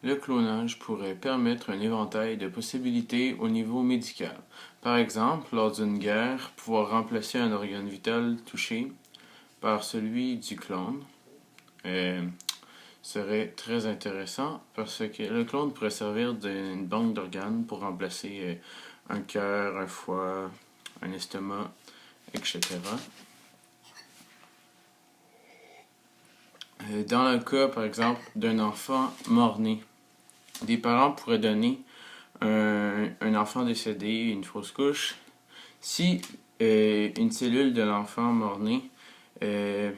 Le clonage pourrait permettre un éventail de possibilités au niveau médical. Par exemple, lors d'une guerre, pouvoir remplacer un organe vital touché par celui du clone serait très intéressant parce que le clone pourrait servir d'une banque d'organes pour remplacer un cœur, un foie, un estomac, etc. Dans le cas, par exemple, d'un enfant mort-né, des parents pourraient donner un enfant décédé, une fausse couche, si une cellule de l'enfant mort-né est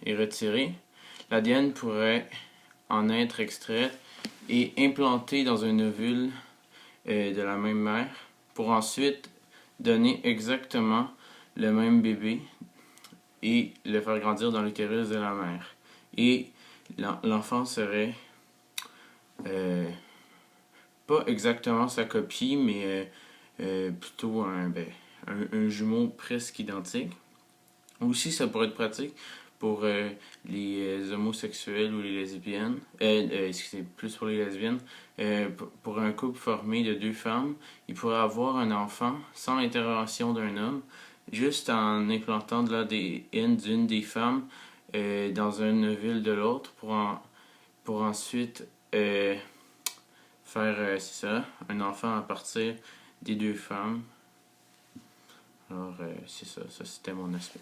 retirée, l'ADN pourrait en être extraite et implantée dans un ovule de la même mère pour ensuite donner exactement le même bébé et le faire grandir dans l'utérus de la mère. Et l'enfant serait pas exactement sa copie, mais plutôt un jumeau presque identique. Aussi, ça pourrait être pratique pour les homosexuels ou les lesbiennes. Excusez, plus pour les lesbiennes. Pour un couple formé de deux femmes, ils pourraient avoir un enfant sans l'intervention d'un homme, juste en implantant de l'ADN d'une des femmes dans un ovule de l'autre pour ensuite faire, c'est ça, un enfant à partir des deux femmes. Alors, c'est ça, ça c'était mon aspect.